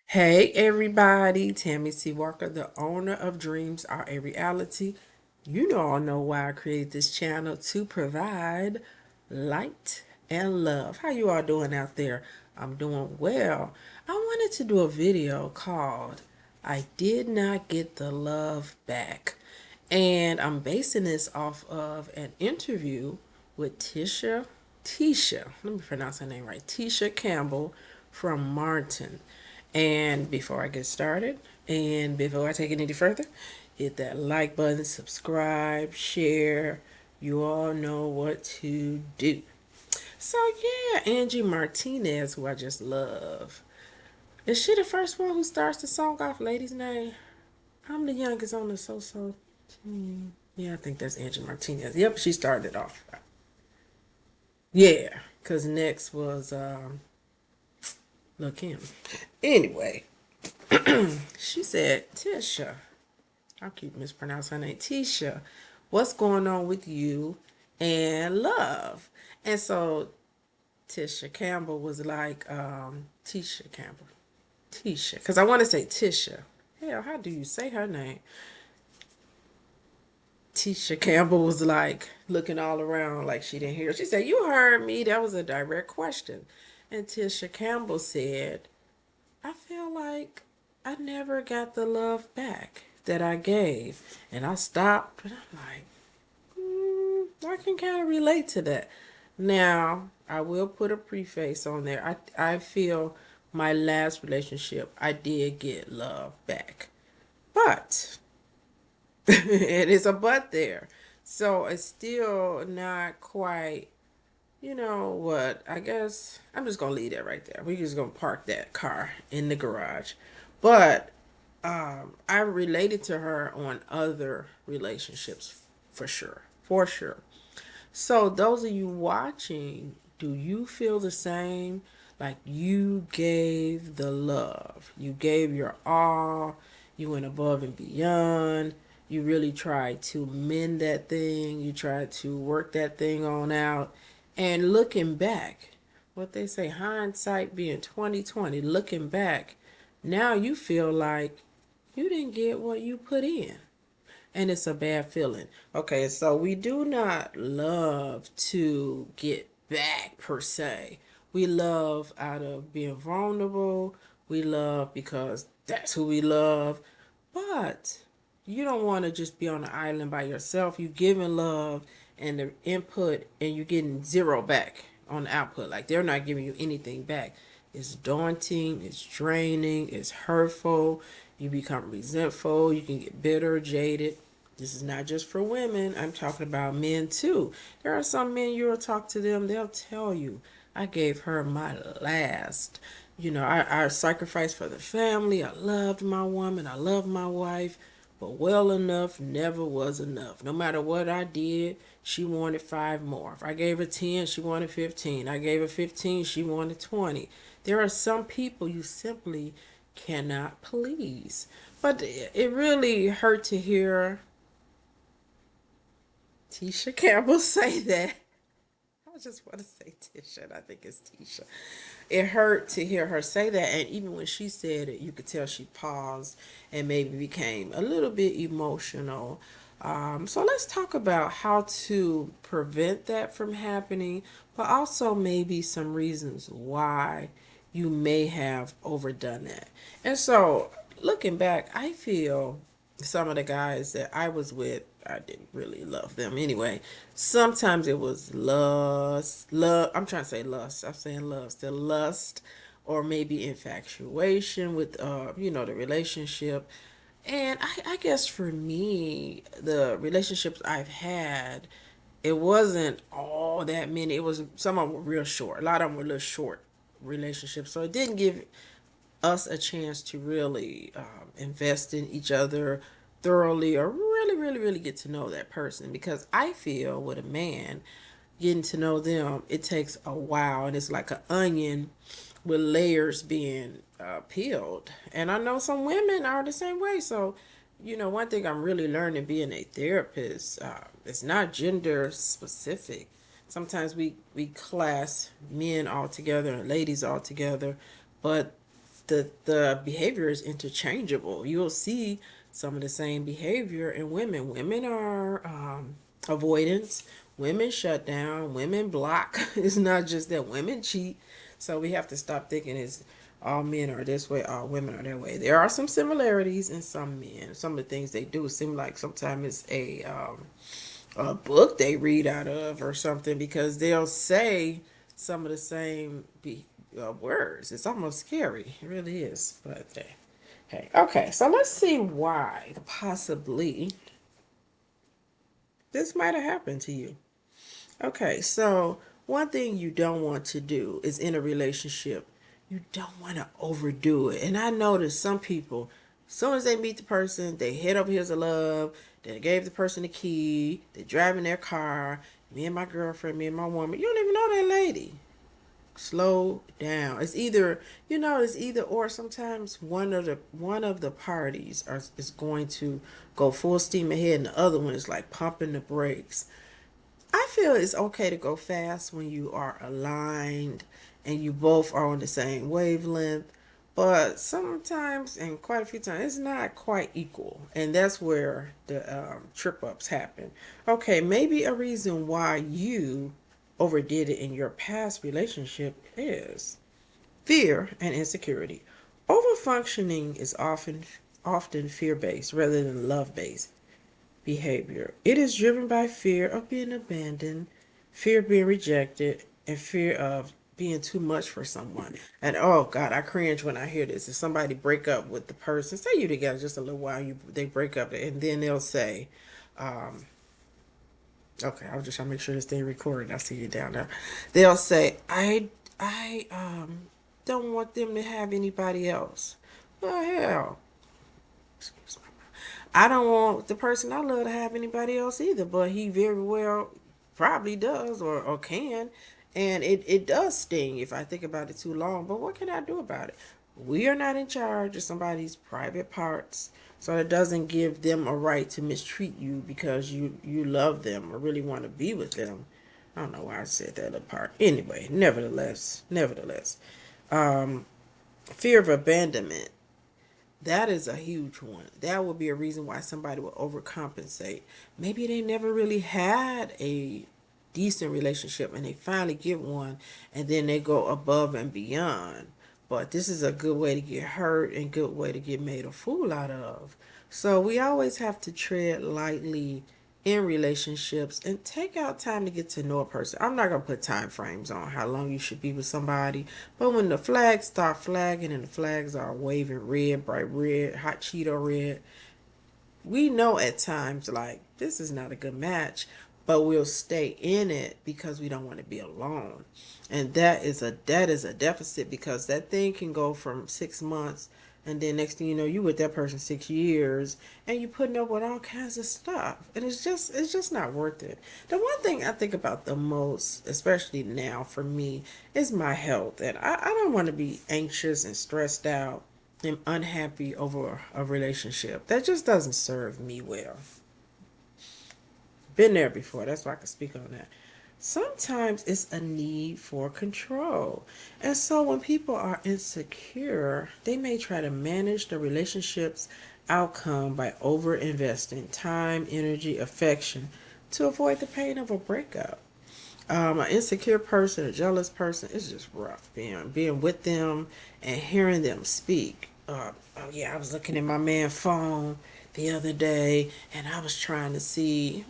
Hey everybody, Tammy C. Walker, the owner of Dreams Are a Reality. You know all know why I created this channel to provide light and love. How you all doing out there? I'm doing well. I wanted to do a video called I Did Not Get the Love Back. And I'm basing this off of an interview with Tisha, let me pronounce her name right, Tisha Campbell from Martin. And before I get started, and before I take it any further, hit that like button, subscribe, share. You all know what to do. So yeah, Angie Martinez, who I just love. Is she the first one who starts the song off Lady's Name? I'm the youngest on the so-so team. Yeah, I think that's Angie Martinez. Yep, she started off. Yeah, because next was Lil Kim. Anyway, she said, Tisha, I keep mispronouncing her name, Tisha, what's going on with you and love? And so Tisha Campbell was like, Tisha Campbell, Tisha, because I want to say Tisha. Hell, how do you say her name? Tisha Campbell was like looking all around like she didn't hear. She said, you heard me. That was a direct question. And Tisha Campbell said, I feel like I never got the love back that I gave. And I stopped and I'm like, I can kind of relate to that. Now, I will put a preface on there. I feel my last relationship, I did get love back. But, it is a but there. So it's still not quite, you know what, I guess I'm just going to leave that right there. We're just going to park that car in the garage. But I related to her on other relationships for sure. For sure. So, those of you watching, do you feel the same? Like you gave the love, you gave your all, you went above and beyond, you really tried to mend that thing, you tried to work that thing on out. And looking back, what they say, hindsight being 2020, looking back, now you feel like you didn't get what you put in and it's a bad feeling. Okay, so we do not love to get back per se. We love out of being vulnerable. We love because that's who we love. But you don't want to just be on the island by yourself. You giving love and the input and you're getting zero back on the output. Like they're not giving you anything back. It's daunting, it's draining, it's hurtful. You become resentful, you can get bitter, jaded. This is not just for women. I'm talking about men too. There are some men you'll talk to them, they'll tell you, I gave her my last. You know, I sacrificed for the family. I loved my woman. I loved my wife. But well enough never was enough. No matter what I did, she wanted five more. If I gave her 10, she wanted 15. I gave her 15, she wanted 20. There are some people you simply cannot please. But it really hurt to hear Tisha Campbell say that. I just want to say Tisha, and I think it's Tisha. It hurt to hear her say that, and even when she said it, you could tell she paused and maybe became a little bit emotional. So let's talk about how to prevent that from happening, but also maybe some reasons why you may have overdone that. And so, looking back, I feel some of the guys that I was with, I didn't really love them anyway. Sometimes it was lust. I'm trying to say lust. I'm saying lust. The lust, or maybe infatuation with, the relationship. And I guess for me, the relationships I've had, it wasn't all that many. It was some of them were real short. A lot of them were real short relationships. So it didn't give us a chance to really invest in each other thoroughly or really, really, really get to know that person. Because I feel with a man, getting to know them, it takes a while and it's like an onion with layers being peeled. And I know some women are the same way. So, one thing I'm really learning being a therapist, it's not gender specific. Sometimes we class men all together and ladies all together, but the behavior is interchangeable. You'll see some of the same behavior in women. Women are avoidance. Women shut down. Women block. It's not just that women cheat. So we have to stop thinking it's all men are this way, all women are that way. There are some similarities in some men. Some of the things they do seem like sometimes it's a book they read out of or something because they'll say some of the same words. It's almost scary. It really is. But hey, okay. So let's see why possibly this might have happened to you. Okay, so one thing you don't want to do is in a relationship, you don't want to overdo it. And I notice some people, as soon as they meet the person, they head over here's a love, they gave the person the key, they're driving their car, me and my girlfriend, me and my woman, you don't even know that lady. Slow down. It's either it's either or. Sometimes one of the parties is going to go full steam ahead and the other one is like pumping the brakes. I feel it's okay to go fast when you are aligned and you both are on the same wavelength. But sometimes, and quite a few times, it's not quite equal. And that's where the trip ups happen. Okay, maybe a reason why you overdid it in your past relationship is fear and insecurity. Overfunctioning is often fear based rather than love based behavior. It is driven by fear of being abandoned, fear of being rejected, and fear of being too much for someone. And oh God, I cringe when I hear this. If somebody break up with the person, say you together just a little while, they break up, and then they'll say, okay, I was just trying to make sure this thing recorded. I see you down there. They'll say, I don't want them to have anybody else. Well, hell, excuse me. I don't want the person I love to have anybody else either, but he very well probably does or can. And it does sting if I think about it too long. But what can I do about it? We are not in charge of somebody's private parts. So it doesn't give them a right to mistreat you because you love them or really want to be with them. I don't know why I said that apart. Anyway, nevertheless, fear of abandonment, that is a huge one. That would be a reason why somebody would overcompensate. Maybe they never really had a decent relationship and they finally get one and then they go above and beyond. But this is a good way to get hurt and good way to get made a fool out of. So we always have to tread lightly in relationships and take out time to get to know a person. I'm not gonna put time frames on how long you should be with somebody, but when the flags start flagging and the flags are waving red, bright red, hot Cheeto red, we know at times like this is not a good match, but we'll stay in it because we don't want to be alone. And that is a deficit because that thing can go from 6 months and then next thing you know you with that person 6 years and you putting up with all kinds of stuff and it's just not worth it. The one thing I think about the most, especially now for me, is my health. And I don't want to be anxious and stressed out am unhappy over a relationship. That just doesn't serve me well. Been there before. That's why I can speak on that. Sometimes it's a need for control. And so when people are insecure, they may try to manage the relationship's outcome by over investing time, energy, affection to avoid the pain of a breakup. An insecure person, a jealous person, it's just rough being with them and hearing them speak. Oh yeah, I was looking at my man's phone the other day, and I was trying to see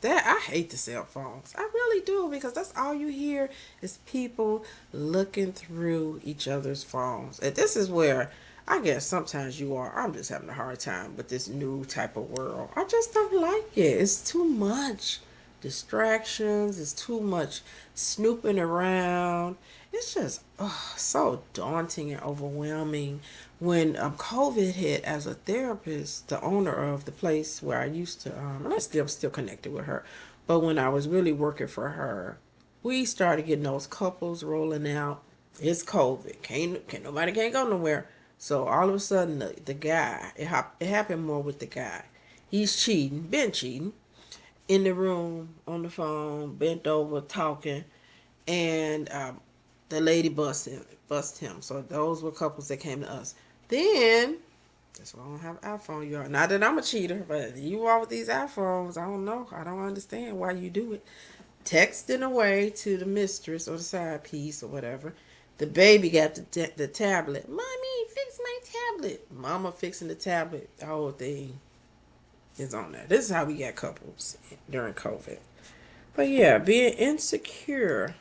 that I hate the cell phones. I really do because that's all you hear is people looking through each other's phones, and this is where I guess sometimes you are. I'm just having a hard time with this new type of world. I just don't like it. It's too much distractions. It's too much snooping around. It's just so daunting and overwhelming. When COVID hit, as a therapist, the owner of the place where I used to, and I'm still connected with her, but when I was really working for her, we started getting those couples rolling out. It's COVID. Can't nobody can't go nowhere. So all of a sudden, the guy, it happened more with the guy. He's cheating, been cheating, in the room on the phone, bent over, talking, and the lady bust him. So those were couples that came to us. Then that's why I don't have iPhone. You are not that I'm a cheater, but you all with these iPhones. I don't know. I don't understand why you do it. Texting away to the mistress or the side piece or whatever. The baby got the tablet. Mommy, fix my tablet. Mama fixing the tablet. The whole thing is on there. This is how we got couples during COVID. But yeah, being insecure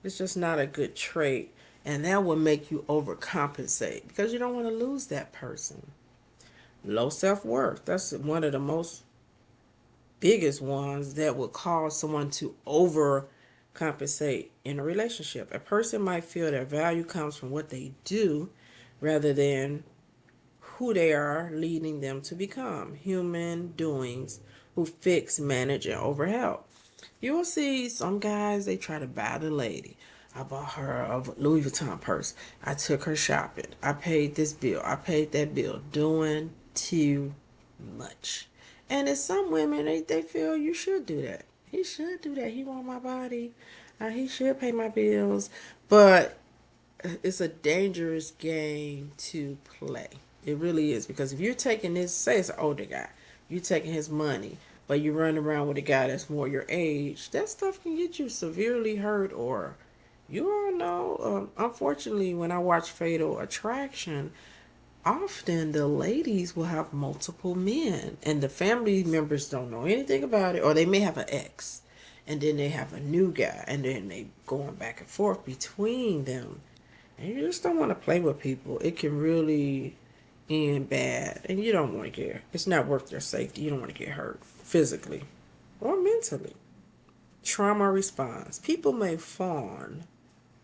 is just not a good trait. And that will make you overcompensate because you don't want to lose that person. Low self worth. That's one of the most biggest ones that will cause someone to overcompensate in a relationship. A person might feel their value comes from what they do rather than who they are leading them to become. Human doings who fix, manage, and overhelp. You will see some guys, they try to buy the lady. I bought her a Louis Vuitton purse. I took her shopping. I paid this bill. I paid that bill. Doing too much. And it's some women, they feel you should do that. He should do that. He want my body. He should pay my bills. But it's a dangerous game to play. It really is. Because if you're taking this, say it's an older guy, you're taking his money, but you run around with a guy that's more your age, that stuff can get you severely hurt. Or you all know, unfortunately, when I watch Fatal Attraction, often the ladies will have multiple men and the family members don't know anything about it, or they may have an ex and then they have a new guy and then they going back and forth between them, and you just don't want to play with people. It can really end bad and you don't want to get, it's not worth their safety. You don't want to get hurt physically or mentally. Trauma response. People may fawn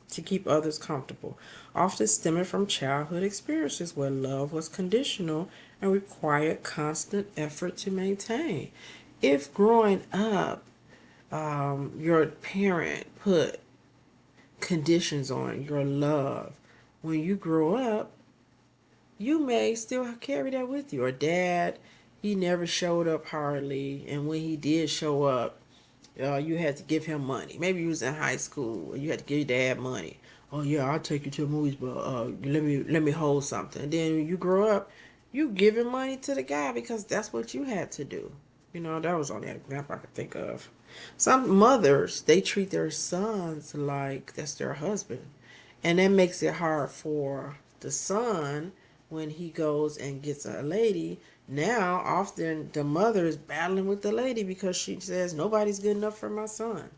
to keep others comfortable, often stemming from childhood experiences where love was conditional and required constant effort to maintain. If growing up, your parent put conditions on your love, when you grow up, you may still carry that with you. Or dad, he never showed up hardly, and when he did show up, you had to give him money. Maybe you was in high school and you had to give your dad money. Oh yeah, I'll take you to the movies, but let me hold something. And then when you grow up, you giving money to the guy because that's what you had to do. You know, that was only an example I could think of. Some mothers, they treat their sons like that's their husband. And that makes it hard for the son when he goes and gets a lady. Now, often the mother is battling with the lady because she says, nobody's good enough for my son.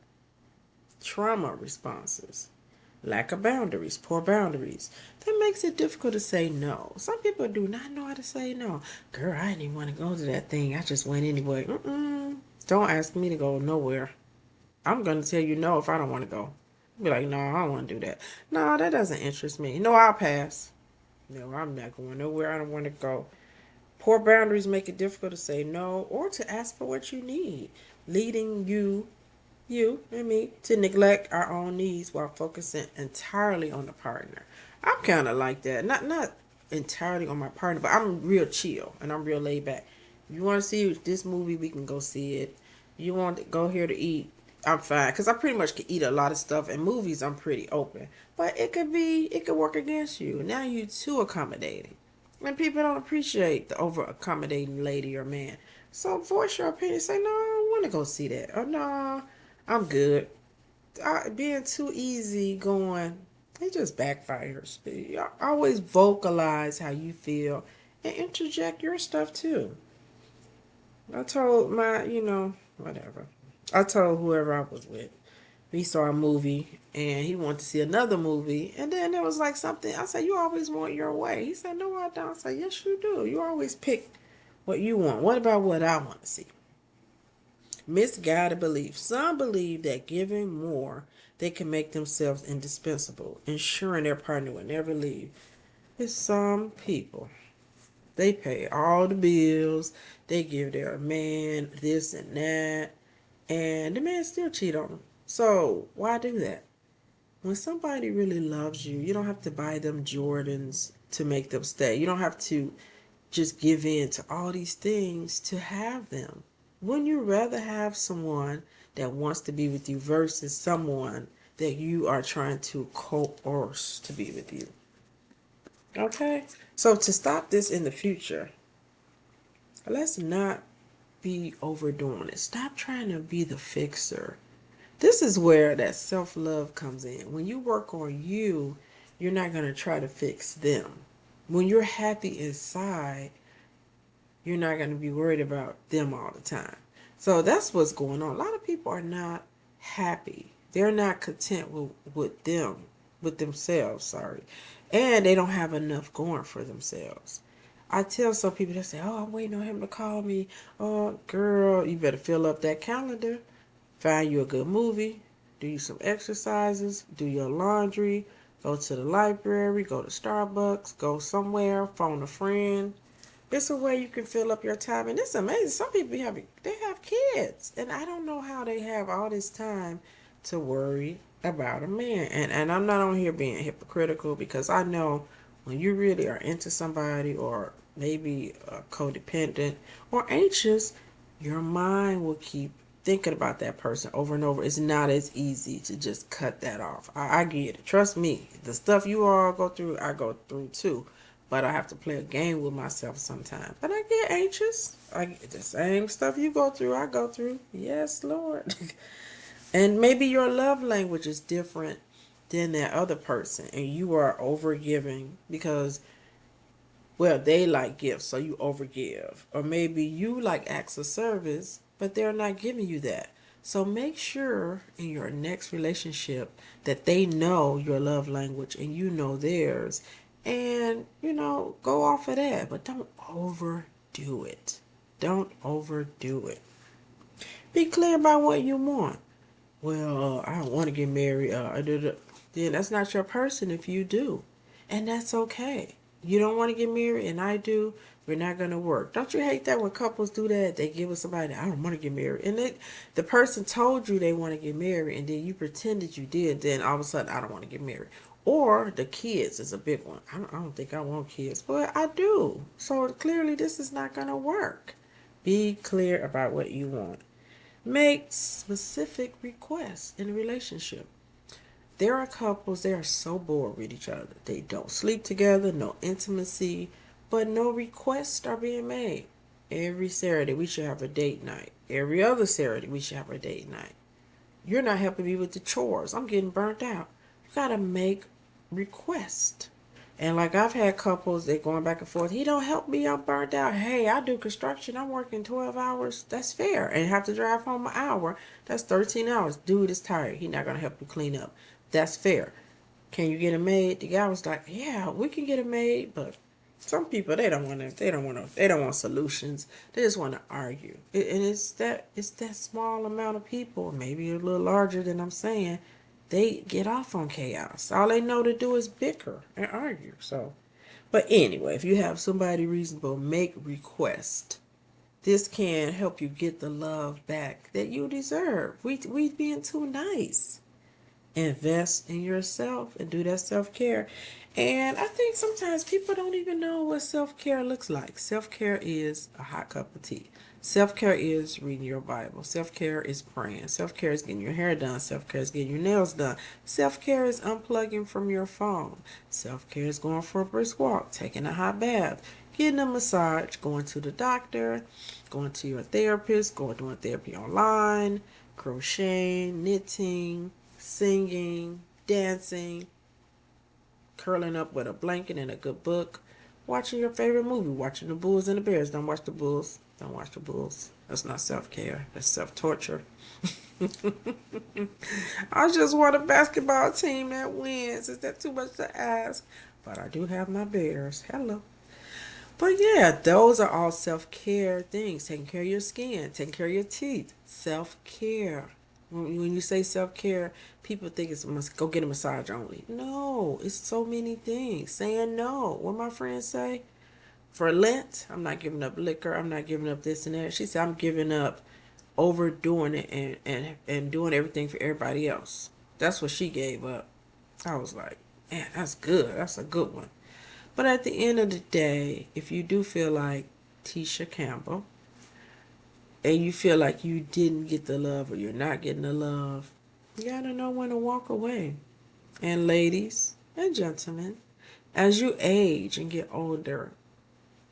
Trauma responses. Lack of boundaries, poor boundaries. That makes it difficult to say no. Some people do not know how to say no. Girl, I didn't even want to go to that thing. I just went anyway. Don't ask me to go nowhere. I'm going to tell you no if I don't want to go. Be like, no, I don't want to do that. No, that doesn't interest me. No, I'll pass. No, I'm not going nowhere. I don't want to go. Poor boundaries make it difficult to say no or to ask for what you need, leading you and me, to neglect our own needs while focusing entirely on the partner. I'm kind of like that. Not entirely on my partner, but I'm real chill and I'm real laid back. If you want to see this movie, we can go see it. You want to go here to eat, I'm fine. Because I pretty much can eat a lot of stuff. And movies, I'm pretty open. But it could work against you. Now you too accommodating. And people don't appreciate the over accommodating lady or man. So voice your opinion. Say, no, I don't want to go see that. Or no, I'm good. Being too easy going, it just backfires. You always vocalize how you feel and interject your stuff too. I told whatever. I told whoever I was with. We saw a movie and he wanted to see another movie. And then there was like something. I said, you always want your way. He said, no, I don't. I said, yes, you do. You always pick what you want. What about what I want to see? Misguided belief. Some believe that giving more, they can make themselves indispensable, ensuring their partner will never leave. It's some people. They pay all the bills. They give their man this and that. And the man still cheat on them. So why do that? When somebody really loves you, you don't have to buy them Jordans to make them stay. You don't have to just give in to all these things to have them. Wouldn't you rather have someone that wants to be with you versus someone that you are trying to coerce to be with you. Okay? So to stop this in the future, let's not be overdoing it. Stop trying to be the fixer. This is where that self love comes in. When you work on you, you're not going to try to fix them. When you're happy inside, you're not going to be worried about them all the time. So that's what's going on. A lot of people are not happy. They're not content with themselves, sorry. And they don't have enough going for themselves. I tell some people, they say, "Oh, I'm waiting on him to call me." Oh, girl, you better fill up that calendar. Find you a good movie. Do you some exercises. Do your laundry. Go to the library. Go to Starbucks. Go somewhere. Phone a friend. It's a way you can fill up your time, and it's amazing. Some people have kids, and I don't know how they have all this time to worry about a man. And I'm not on here being hypocritical, because I know when you really are into somebody, or maybe codependent or anxious, your mind will keep thinking about that person over and over. It's not as easy to just cut that off. I get it. Trust me, the stuff you all go through, I go through too. But I have to play a game with myself sometimes. But I get anxious. I get the same stuff you go through, I go through. Yes, Lord. And maybe your love language is different than that other person, and you are overgiving because, well, they like gifts, so you overgive. Or maybe you like acts of service, but they're not giving you that. So make sure in your next relationship that they know your love language and you know theirs. And, go off of that. But don't overdo it. Don't overdo it. Be clear about what you want. Well, I don't want to get married. Then that's not your person if you do. And that's okay. You don't want to get married and I do, we're not going to work. Don't you hate that when couples do that? They give with somebody, I don't want to get married. And the person told you they want to get married, and then you pretended you did. Then all of a sudden, I don't want to get married. Or the kids is a big one. I don't think I want kids, but I do. So clearly this is not going to work. Be clear about what you want. Make specific requests in a relationship. There are couples, they are so bored with each other. They don't sleep together, no intimacy, but no requests are being made. Every Saturday, we should have a date night. Every other Saturday, we should have a date night. You're not helping me with the chores. I'm getting burnt out. You got to make requests. And like I've had couples, they're going back and forth. He don't help me. I'm burnt out. Hey, I do construction. I'm working 12 hours. That's fair. And have to drive home an hour. That's 13 hours. Dude is tired. He not going to help you clean up. That's fair. Can you get a maid? The guy was like, yeah, we can get a maid, but some people, they don't want solutions. They just want to argue. And it's that small amount of people, maybe a little larger than I'm saying, they get off on chaos. All they know to do is bicker and argue. So, but anyway, if you have somebody reasonable, make request. This can help you get the love back that you deserve. We being too nice. Invest in yourself and do that self-care. And I think sometimes people don't even know what self-care looks like. Self-care is a hot cup of tea. Self-care is reading your Bible. Self-care is praying. Self-care is getting your hair done. Self-care is getting your nails done. Self-care is unplugging from your phone. Self-care is going for a brisk walk, taking a hot bath, getting a massage, going to the doctor, going to your therapist, going doing therapy online, crocheting, knitting, singing, dancing, curling up with a blanket and a good book, watching your favorite movie, watching the Bulls and the Bears. Don't watch the Bulls. Don't watch the Bulls. That's not self-care. That's self-torture. I just want a basketball team that wins. Is that too much to ask? But I do have my Bears. Hello. But yeah, those are all self-care things. Taking care of your skin, taking care of your teeth. Self-care. When you say self-care, people think it's must go get a massage only. No, it's so many things. Saying no. What my friends say? For Lent, I'm not giving up liquor. I'm not giving up this and that. She said, I'm giving up overdoing it and doing everything for everybody else. That's what she gave up. I was like, man, that's good. That's a good one. But at the end of the day, if you do feel like Tisha Campbell and you feel like you didn't get the love or you're not getting the love, You gotta know when to walk away. And ladies and gentlemen, as you age and get older,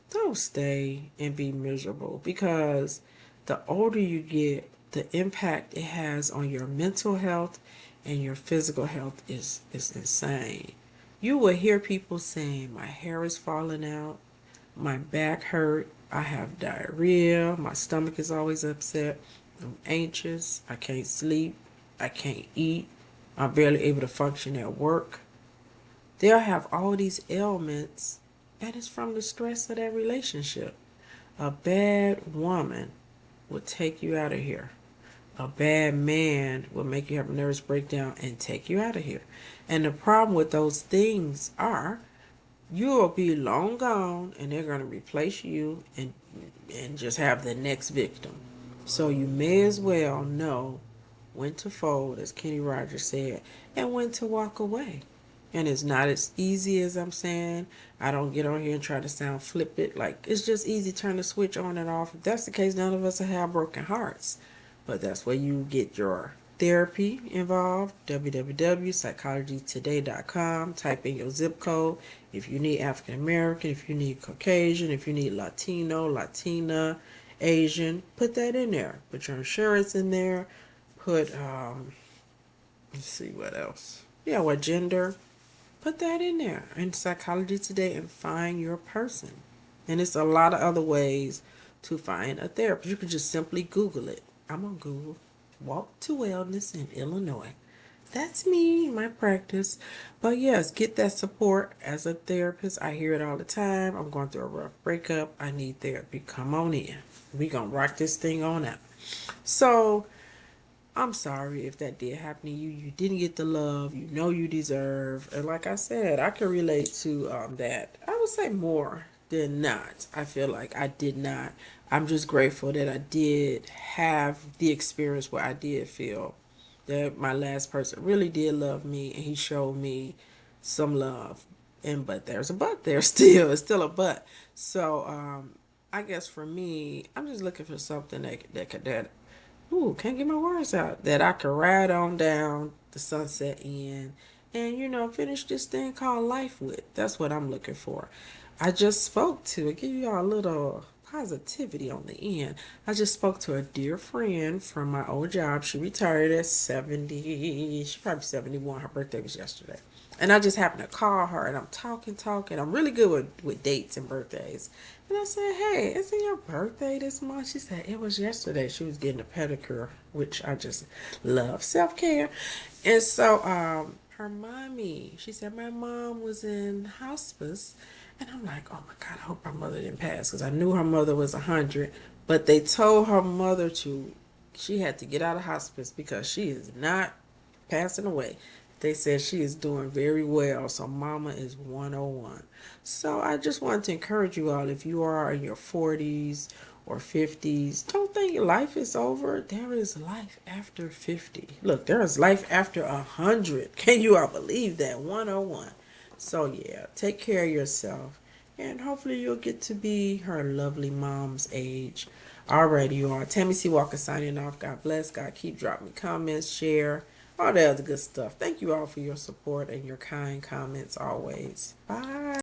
don't stay and be miserable, because the older you get, the impact it has on your mental health and your physical health is insane. You will hear people saying, my hair is falling out, my back hurt, I have diarrhea, my stomach is always upset, I'm anxious, I can't sleep, I can't eat, I'm barely able to function at work. They'll have all these ailments, and it's from the stress of that relationship. A bad woman will take you out of here. A bad man will make you have a nervous breakdown and take you out of here. And the problem with those things are, you'll be long gone and they're going to replace you and just have the next victim. So you may as well know when to fold, as Kenny Rogers said, and when to walk away. And it's not as easy as I'm saying. I don't get on here and try to sound flippant. Like, it's just easy to turn the switch on and off. If that's the case, none of us will have broken hearts. But that's where you get your therapy involved. www.psychologytoday.com. Type in your zip code. If you need African American, if you need Caucasian, if you need Latino, Latina, Asian, put that in there. Put your insurance in there. Put, let's see what else. Yeah, what gender. Put that in there in Psychology Today and find your person. And it's a lot of other ways to find a therapist. You can just simply Google it. I'm on Google. Walk to Wellness in Illinois. That's me, my practice. But yes, get that support as a therapist. I hear it all the time. I'm going through a rough breakup. I need therapy. Come on in. We gonna rock this thing on out. So I'm sorry if that did happen to you. You didn't get the love you know you deserve. And like I said, I can relate to that. I would say more than not. I feel like I did not. I'm just grateful that I did have the experience where I did feel that my last person really did love me and he showed me some love. And but there's a but there still. It's still a but. So I guess for me, I'm just looking for something that ooh, can't get my words out, that I could ride on down the sunset in and, finish this thing called life with. That's what I'm looking for. I just spoke to, give you all a little positivity on the end. I just spoke to a dear friend from my old job. She retired at 70. She's probably 71. Her birthday was yesterday. And I just happened to call her and I'm talking. I'm really good with dates and birthdays. And I said, hey, isn't your birthday this month? She said, it was yesterday. She was getting a pedicure, which I just love. Self-care. And so her mommy, she said, my mom was in hospice. And I'm like, oh my God, I hope her mother didn't pass. Because I knew her mother was 100. But they told her mother she had to get out of hospice because she is not passing away. They said she is doing very well. So mama is 101. So I just wanted to encourage you all, if you are in your 40s or 50s, don't think life is over. There is life after 50. Look, there is life after 100. Can you all believe that? 101. So yeah, take care of yourself. And hopefully you'll get to be her lovely mom's age. Alrighty, you are. Tammy C. Walker signing off. God bless. God keep dropping me comments, share, all the other good stuff. Thank you all for your support and your kind comments always. Bye.